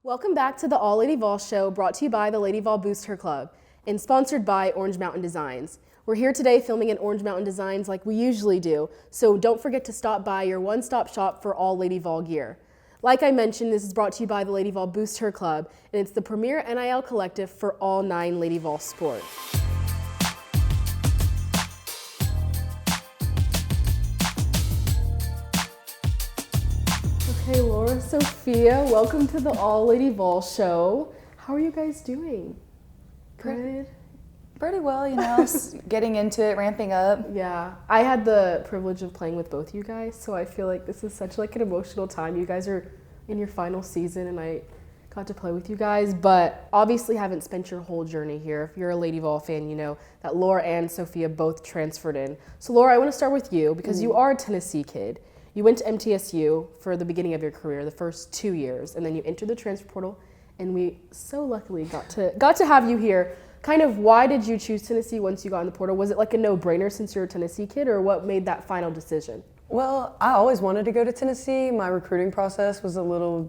Welcome back to the All Lady Vol Show, brought to you by the Lady Vol Booster Club and sponsored by Orange Mountain Designs. We're here today filming at Orange Mountain Designs like we usually do, so don't forget to stop by your one-stop shop for all Lady Vol gear. Like I mentioned, this is brought to you by the Lady Vol Booster Club, and it's the premier NIL collective for all 9 Lady Vol sports. Okay, Laura, Sophia, welcome to the All Lady Vol Show. How are you guys doing? Good? Pretty well, you know, getting into it, ramping up. Yeah, I had the privilege of playing with both you guys, so I feel like this is such like an emotional time. You guys are in your final season, and I got to play with you guys, but obviously haven't spent your whole journey here. If you're a Lady Vol fan, you know that Laura and Sophia both transferred in. So Laura, I want to start with you because you are a Tennessee kid. You went to MTSU for the beginning of your career, the first 2 years, and then you entered the transfer portal, and we so luckily got to have you here. Kind of why did you choose Tennessee once you got in the portal? Was it like a no-brainer since you're a Tennessee kid, or what made that final decision? Well, I always wanted to go to Tennessee. My recruiting process was a little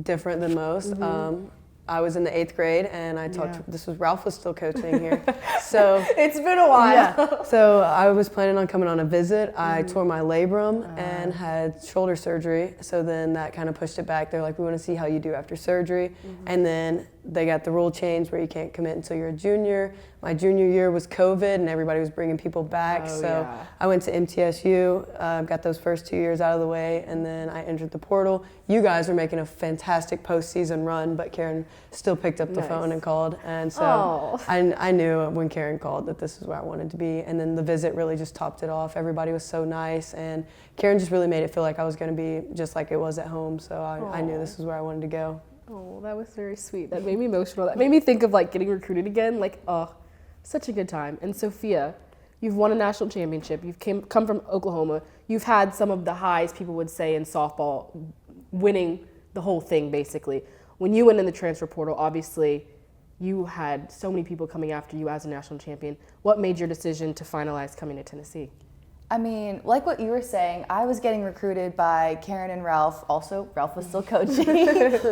different than most. I was in the 8th grade, and I talked. Ralph was still coaching here, so It's been a while. yeah. So I was planning on coming on a visit. I tore my labrum and had shoulder surgery. So then that kind of pushed it back. They're like, we want to see how you do after surgery, and then they got the rule change where you can't commit until you're a junior. My junior year was COVID, and everybody was bringing people back. I went to MTSU, got those first 2 years out of the way, and then I entered the portal. You guys were making a fantastic postseason run, but Karen still picked up the phone and called. And so I knew when Karen called that this is where I wanted to be. And then the visit really just topped it off. Everybody was so nice, and Karen just really made it feel like I was going to be just like it was at home. So I knew this is where I wanted to go. Oh, that was very sweet. That made me emotional. That made me think of like getting recruited again. Like, oh, such a good time. And Sophia, you've won a national championship. You've come from Oklahoma. You've had some of the highs people would say in softball, winning the whole thing basically. When you went in the transfer portal, obviously you had so many people coming after you as a national champion. What made your decision to finalize coming to Tennessee? I mean, like what you were saying, I was getting recruited by Karen and Ralph. Also, Ralph was still coaching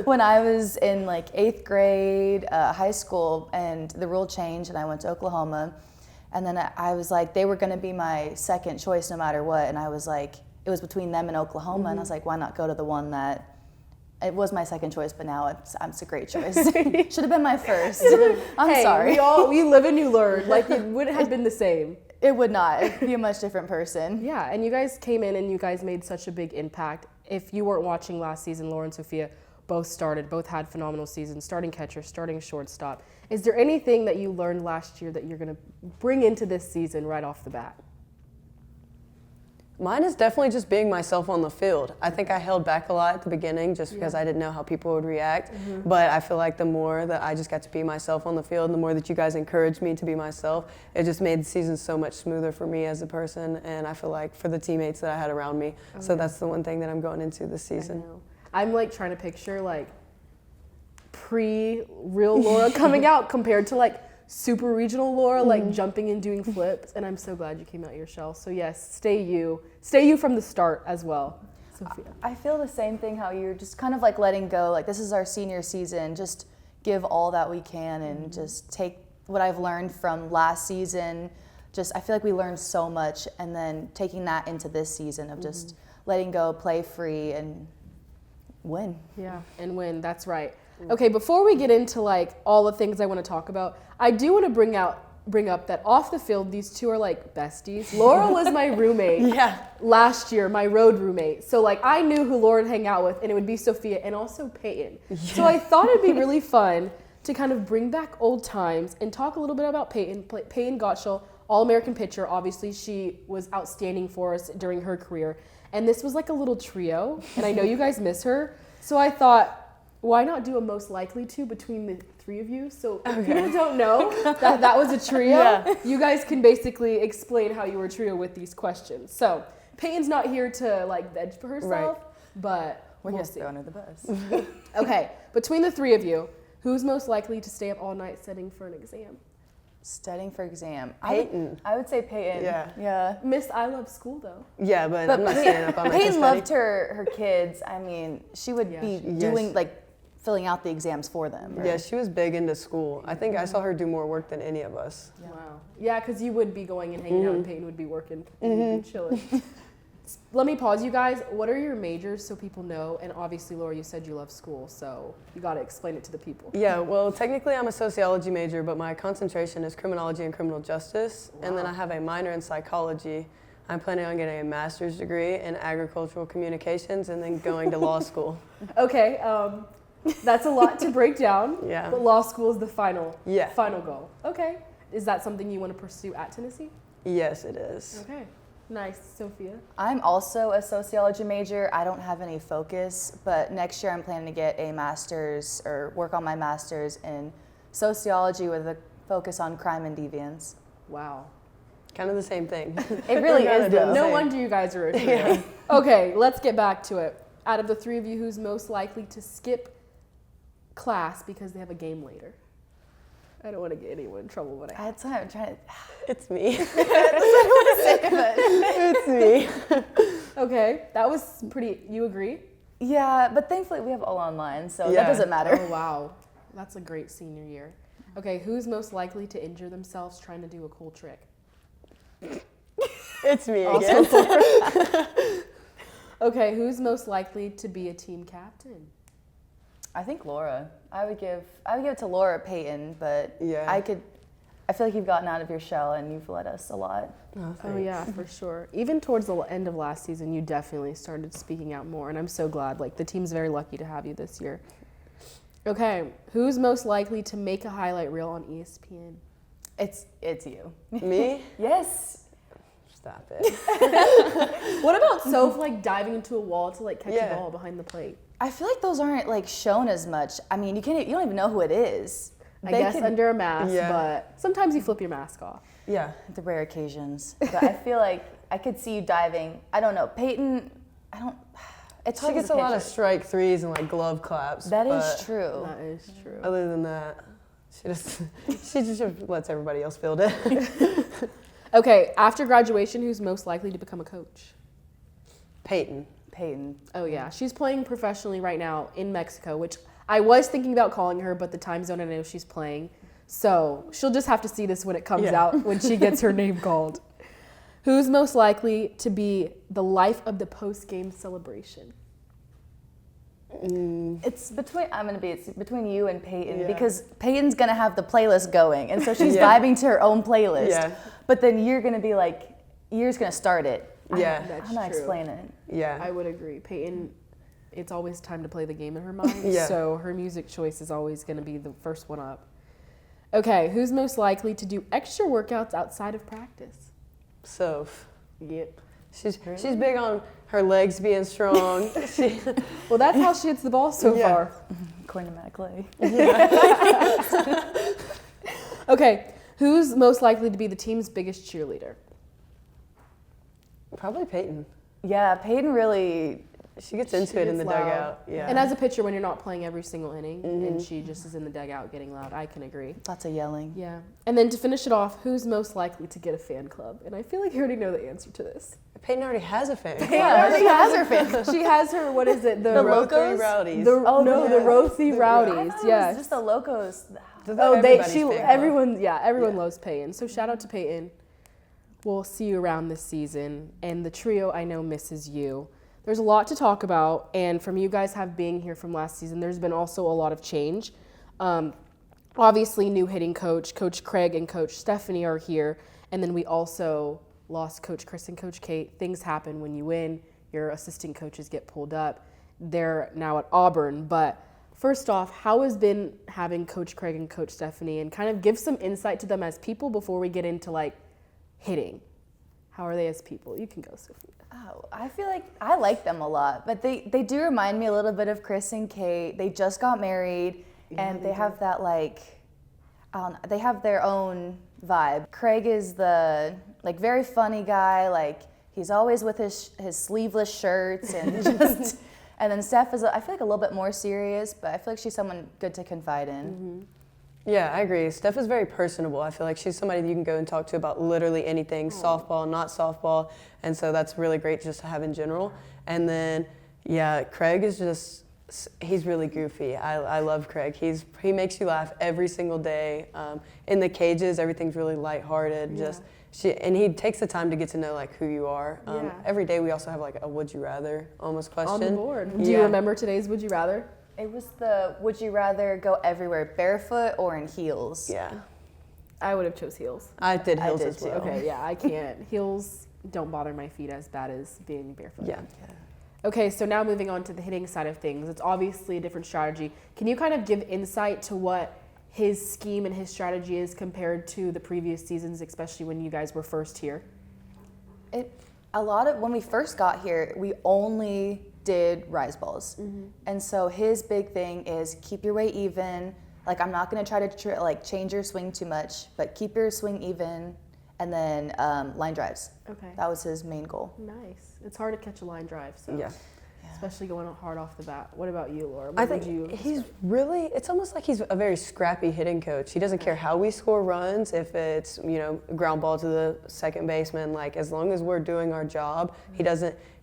when I was in like 8th grade, high school, and the rule changed, and I went to Oklahoma. And then I was like, they were going to be my second choice no matter what. And I was like, it was between them and Oklahoma, and I was like, why not go to the one that it was my second choice, but now it's a great choice. Should have been my first. I'm sorry. We live and you learn. Like, it wouldn't have been the same. It would not. It'd be a much different person. Yeah, and you guys came in and you guys made such a big impact. If you weren't watching last season, Laura and Sophia both had phenomenal seasons, starting catcher, starting shortstop. Is there anything that you learned last year that you're going to bring into this season right off the bat? Mine is definitely just being myself on the field. I think I held back a lot at the beginning just because I didn't know how people would react. But I feel like the more that I just got to be myself on the field, and the more that you guys encouraged me to be myself, it just made the season so much smoother for me as a person, and I feel like for the teammates that I had around me. So that's the one thing that I'm going into this season. I'm like trying to picture like pre-real Laura coming out compared to like super regional Laura, like jumping and doing flips, and I'm so glad you came out of your shell. So yes, stay you from the start as well, Sophia. I feel the same thing, how you're just kind of like letting go, like this is our senior season, just give all that we can and just take what I've learned from last season. I feel like we learned so much, and then taking that into this season of just letting go, play free, and win. Yeah, and win, that's right. Okay, before we get into like all the things I want to talk about, I do want to bring up that off the field, these two are like besties. Laura was my roommate last year, my road roommate. So like I knew who Laura would hang out with, and it would be Sophia and also Peyton. So I thought it'd be really fun to kind of bring back old times and talk a little bit about Peyton. Peyton Gottschall, All-American pitcher. Obviously, she was outstanding for us during her career. And this was like a little trio, and I know you guys miss her. So I thought, why not do a most likely to between the three of you? So if people don't know that was a trio, you guys can basically explain how you were a trio with these questions. So Peyton's not here to like veg for herself, but we're we'll just see. throwing her the bus. Okay, between the three of you, who's most likely to stay up all night studying for an exam? Studying for exam. Peyton. I would say Peyton. Yeah. Miss, I love school though. Yeah, but I'm not staying up all night to Peyton study. loved her kids. I mean, she would be doing like filling out the exams for them. Yeah, she was big into school. I think I saw her do more work than any of us. Yeah. Wow. Yeah, because you would be going and hanging out and Peyton would be working and you'd be chilling. Let me pause you guys. What are your majors so people know? And obviously, Laura, you said you love school, so you got to explain it to the people. Yeah, well, technically I'm a sociology major, but my concentration is criminology and criminal justice. Wow. And then I have a minor in psychology. I'm planning on getting a master's degree in agricultural communications and then going to law school. Okay, that's a lot to break down. Yeah. But law school is the final goal. Okay. Is that something you want to pursue at Tennessee? Yes, it is. Okay. Nice. Sophia? I'm also a sociology major. I don't have any focus, but next year I'm planning to get a master's or work on my master's in sociology with a focus on crime and deviance. Wow. Kind of the same thing. It really is, though. No wonder you guys are a trio. Okay, let's get back to it. Out of the three of you, who's most likely to skip class because they have a game later? I don't want to get anyone in trouble when I... That's why I'm trying to... It's me. It's me. Okay, that was pretty... You agree? Yeah, but thankfully we have all online, so that doesn't matter. Oh, wow. That's a great senior year. Okay, who's most likely to injure themselves trying to do a cool trick? It's me again. Okay, who's most likely to be a team captain? I think Laura. I would give it to Laura Peyton, but Yeah. I feel like you've gotten out of your shell and you've led us a lot. Oh yeah, for sure. Even towards the end of last season, you definitely started speaking out more, and I'm so glad. Like, the team's very lucky to have you this year. Okay, who's most likely to make a highlight reel on ESPN? It's you. Me? Yes. Stop it. What about Soph, like, diving into a wall to, like, catch Yeah. a ball behind the plate? I feel like those aren't like shown as much. I mean, you don't even know who it is. I guess under a mask, Yeah. but sometimes you flip your mask off. Yeah. The rare occasions. But I feel like I could see you diving. I don't know. Peyton, it's She hard gets to a lot of picture. strike threes and like glove claps. That but is true. That is true. Other than that, she just lets everybody else field it. Okay, after graduation, who's most likely to become a coach? Peyton. Peyton. Oh yeah, she's playing professionally right now in Mexico, which I was thinking about calling her, but the time zone I know she's playing. So she'll just have to see this when it comes out, when she gets her name called. Who's most likely to be the life of the post-game celebration? It's between you and Peyton Yeah. because Peyton's gonna have the playlist going, and so she's Yeah. vibing to her own playlist. Yeah. But then you're gonna be like, you're just gonna start it. Yeah. That's I'm not true. explaining it. Yeah. I would agree. Peyton, it's always time to play the game in her mind, Yeah. so her music choice is always going to be the first one up. Okay, who's most likely to do extra workouts outside of practice? Soph. Yep. She's big on her legs being strong. Well, that's how she hits the ball so Yeah. far. According to Matt Clay. Okay, who's most likely to be the team's biggest cheerleader? Probably Peyton. Yeah, Peyton really. She gets into it in the gets loud. dugout. Yeah. And as a pitcher, when you're not playing every single inning and she just is in the dugout getting loud, I can agree. Lots of yelling. Yeah. And then to finish it off, who's most likely to get a fan club? And I feel like you already know the answer to this. Peyton already has a fan. Yeah, she has her fan. She has her, what is it? The Row Locos? 3 Rowdies. The yeah. Rothy I Rowdies, thought it yes. was just the Locos. Everyone loves Peyton. So shout out to Peyton. We'll see you around this season. And the trio I know misses you. There's a lot to talk about, and from you guys being here from last season, there's been also a lot of change. Obviously, new hitting coach, Coach Craig and Coach Stephanie are here, and then we also lost Coach Chris and Coach Kate. Things happen when you win. Your assistant coaches get pulled up. They're now at Auburn, but first off, how has been having Coach Craig and Coach Stephanie, and kind of give some insight to them as people before we get into like hitting. How are they as people? You can go, Sophia. Oh, I feel like I like them a lot, but they do remind me a little bit of Chris and Kate. They just got married, and they have that they have their own vibe. Craig is the very funny guy. He's always with his sleeveless shirts and just. And then Steph is I feel like a little bit more serious, but I feel like she's someone good to confide in. Mm-hmm. Yeah, I agree. Steph is very personable. I feel like she's somebody that you can go and talk to about literally anything, softball, not softball. And so that's really great just to have in general. And then, yeah, Craig is just He's really goofy. I love Craig. He makes you laugh every single day. In the cages, everything's really lighthearted. And he takes the time to get to know like who you are. Every day we also have like a would you rather almost question. On the board. Do you remember today's would you rather? It was the would you rather go everywhere barefoot or in heels? Yeah. I would have chose heels. I did heels as well. Okay, yeah, I can't. Heels don't bother my feet as bad as being barefoot. Yeah. Okay, so now moving on to the hitting side of things. It's obviously a different strategy. Can you kind of give insight to what his scheme and his strategy is compared to the previous seasons, especially when you guys were first here? When we first got here, we only did rise balls. And so his big thing is keep your weight even. Like, I'm not going to try to change your swing too much, but keep your swing even, and then line drives. Okay. That was his main goal. Nice. It's hard to catch a line drive, so yeah. Especially going hard off the bat. What about you, Laura? I think it's almost like he's a very scrappy hitting coach. He doesn't care how we score runs, if it's, ground ball to the second baseman. Like, as long as we're doing our job,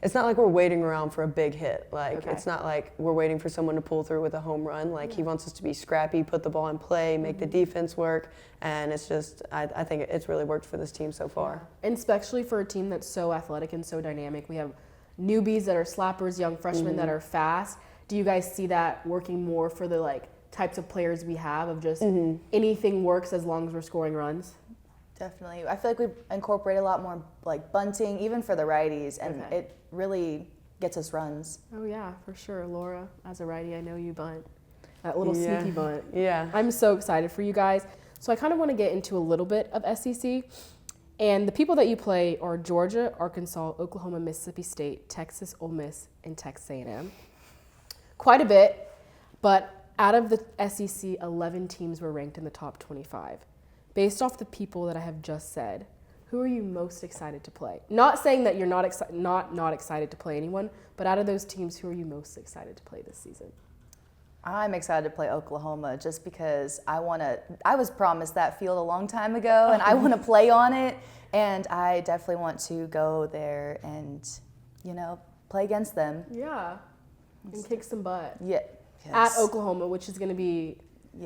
it's not like we're waiting around for a big hit. Like, it's not like we're waiting for someone to pull through with a home run. Like, he wants us to be scrappy, put the ball in play, make the defense work. And it's just, I think it's really worked for this team so far. And especially for a team that's so athletic and so dynamic. We have newbies that are slappers, young freshmen that are fast. Do you guys see that working more for the types of players we have of just anything works as long as we're scoring runs? Definitely. I feel like we incorporate a lot more like bunting, even for the righties, and it really gets us runs. Oh yeah, for sure. Laura, as a righty, I know you bunt. That little sneaky bunt. Yeah. I'm so excited for you guys. So I kind of want to get into a little bit of SEC. And the people that you play are Georgia, Arkansas, Oklahoma, Mississippi State, Texas, Ole Miss, and Texas A&M. Quite a bit, but out of the SEC, 11 teams were ranked in the top 25. Based off the people that I have just said, who are you most excited to play? Not saying that you're not excited to play anyone, but out of those teams, who are you most excited to play this season? I'm excited to play Oklahoma just because I was promised that field a long time ago and I want to play on it, and I definitely want to go there and, play against them. Yeah, and kick some butt. Yeah. Yes. At Oklahoma, which is going to be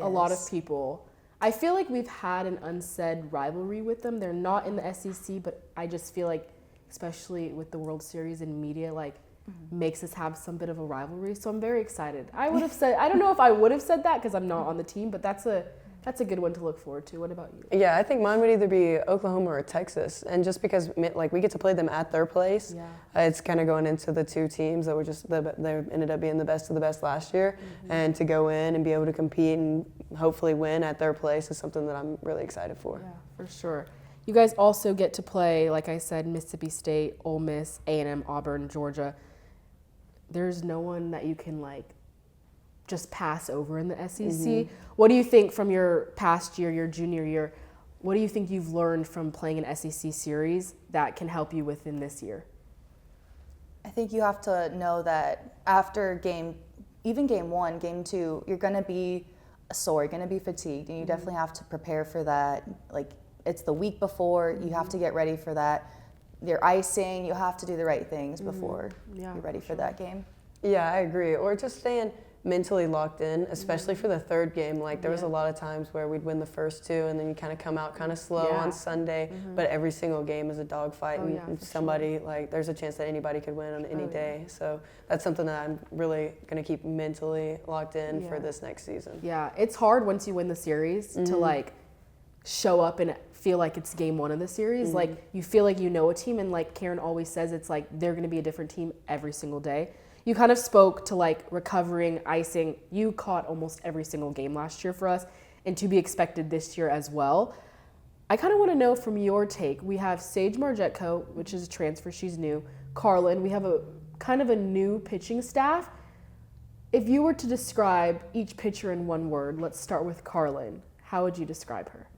a lot of people. I feel like we've had an unsaid rivalry with them. They're not in the SEC, but I just feel like, especially with the World Series and media, makes us have some bit of a rivalry. So I'm very excited. I don't know if I would have said that because I'm not on the team, but that's a good one to look forward to. What about you? Yeah, I think mine would either be Oklahoma or Texas. And just because we get to play them at their place, it's kind of going into the two teams that were they ended up being the best of the best last year. And to go in and be able to compete and hopefully win at their place is something that I'm really excited for. Yeah, for sure. You guys also get to play, like I said, Mississippi State, Ole Miss, A&M, Auburn, Georgia. There's no one that you can just pass over in the SEC. What do you think from your past year, your junior year? What do you think you've learned from playing an SEC series that can help you within this year? I think you have to know that after game 1, game 2, you're going to be sore, you're going to be fatigued, and you definitely have to prepare for that. It's the week before, you have to get ready for that. Your icing, you have to do the right things before you're ready for that game. Yeah, I agree. Or just staying mentally locked in, especially for the third game. There was a lot of times where we'd win the first 2 and then you kind of come out kind of slow on Sunday, but every single game is a dogfight and somebody, there's a chance that anybody could win on any day. So that's something that I'm really going to keep mentally locked in for this next season. Yeah, it's hard once you win the series to show up and feel like it's game 1 of the series. You feel like you know a team, and like Karen always says, it's they're going to be a different team every single day. You kind of spoke to recovering, icing. You caught almost every single game last year for us, and to be expected this year as well. I kind of want to know from your take. We have Sage Margetco, which is a transfer, she's new. Carlin, we have a kind of a new pitching staff. If you were to describe each pitcher in one word, let's start with Carlin. How would you describe her?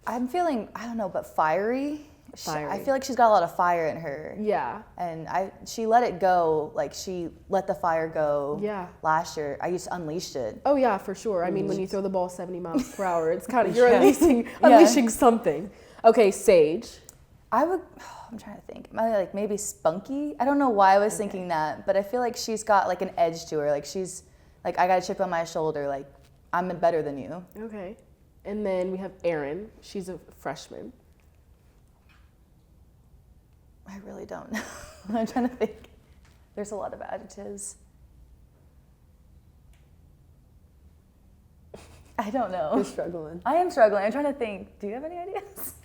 I'm feeling, I don't know, but fiery. I feel like she's got a lot of fire in her. Yeah. And she let it go, she let the fire go last year. I just unleashed it. Oh yeah, for sure. I mean, when you throw the ball 70 miles per hour, it's kind of, you're unleashing something. Okay, Sage. I'm trying to think. Maybe spunky? I don't know why I was thinking that, but I feel like she's got an edge to her. She's Like, I got a chip on my shoulder. Like, I'm better than you. Okay. And then we have Erin. She's a freshman. I really don't know. I'm trying to think. There's a lot of adjectives. I don't know. You're struggling. I am struggling. I'm trying to think. Do you have any ideas?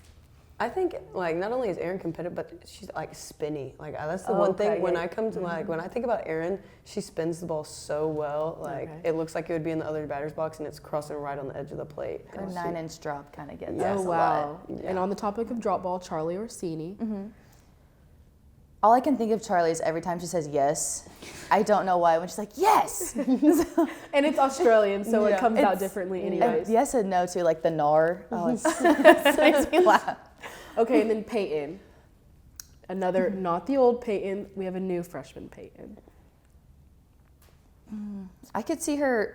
I think like not only is Erin competitive, but she's like spinny. Like that's the one thing when I come to like when I think about Erin, she spins the ball so well. Like it looks like it would be in the other batter's box and it's crossing right on the edge of the plate. Her 9-inch drop kind of gets us a wow. lot. Yeah. And on the topic of drop ball, Charlie Orsini. All I can think of Charlie is every time she says yes. I don't know why. When she's like, yes! And it's Australian, so it comes out differently anyways. Yes and no, too, like the gnar. Oh, it makes me laugh. Okay, and then Peyton. Another, not the old Peyton. We have a new freshman Peyton. I could see her,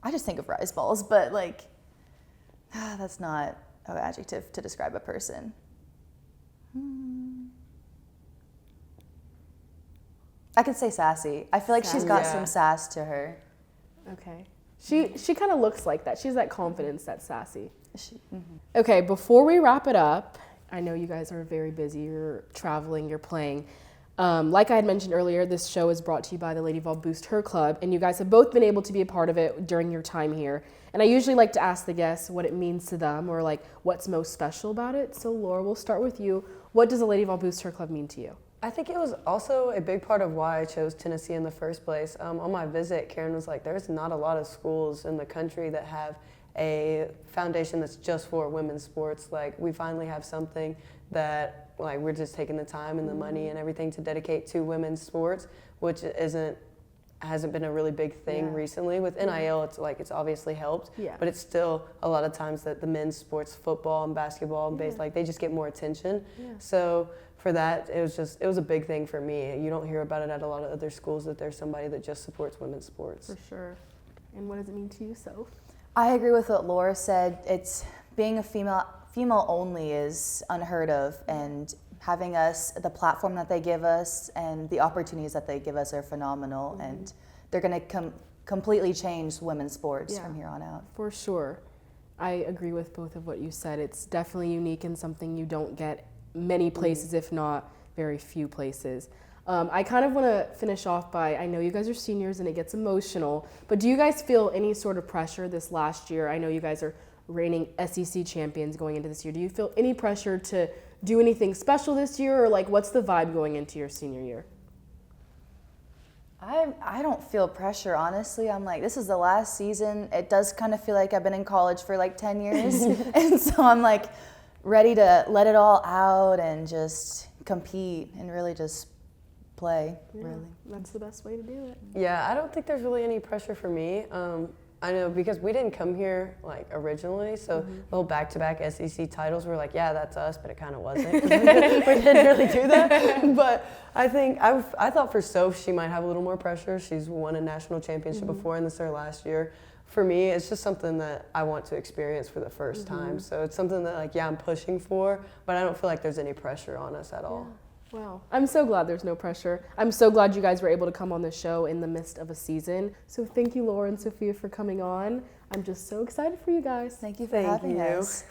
I just think of rise balls, but like, that's not an adjective to describe a person. I could say sassy. I feel like she's got some sass to her. Okay. She kind of looks like that. She's that confidence, that sassy. Okay, before we wrap it up, I know you guys are very busy. You're traveling, you're playing. Like I had mentioned earlier, this show is brought to you by the Lady Vol Boost Her Club, and you guys have both been able to be a part of it during your time here. And I usually like to ask the guests what it means to them or like what's most special about it. So Laura, we'll start with you. What does the Lady Vol Boost Her Club mean to you? I think it was also a big part of why I chose Tennessee in the first place. On my visit, Karen was like, there's not a lot of schools in the country that have a foundation that's just for women's sports. Like, we finally have something that, like, we're just taking the time and the money and everything to dedicate to women's sports, which hasn't been a really big thing recently. With NIL, it's obviously helped, but it's still a lot of times that the men's sports, football and basketball and baseball, like, they just get more attention. So for that, it was a big thing for me. You don't hear about it at a lot of other schools that there's somebody that just supports women's sports. For sure. And what does it mean to you, Soph? I agree with what Laura said. It's being a female only is unheard of, and having us, the platform that they give us and the opportunities that they give us are phenomenal, and they're going to completely change women's sports from here on out. For sure. I agree with both of what you said. It's definitely unique and something you don't get many places, if not very few places. I kind of want to finish off by, I know you guys are seniors and it gets emotional, but do you guys feel any sort of pressure this last year? I know you guys are reigning SEC champions going into this year. Do you feel any pressure to do anything special this year, or like what's the vibe going into your senior year? I don't feel pressure, honestly. I'm like, this is the last season. It does kind of feel like I've been in college for like 10 years. And so I'm like ready to let it all out and just compete and really just play, really. That's the best way to do it. Yeah, I don't think there's really any pressure for me. I know because we didn't come here like originally, so the whole back-to-back SEC titles were like, yeah, that's us, but it kind of wasn't. We didn't really do that. But I think I thought for Soph, she might have a little more pressure. She's won a national championship before, and this is her last year. For me, it's just something that I want to experience for the first time. So it's something that like, I'm pushing for, but I don't feel like there's any pressure on us at all. Wow. I'm so glad there's no pressure. I'm so glad you guys were able to come on the show in the midst of a season. So thank you, Laura and Sophia, for coming on. I'm just so excited for you guys. Thank you for having us.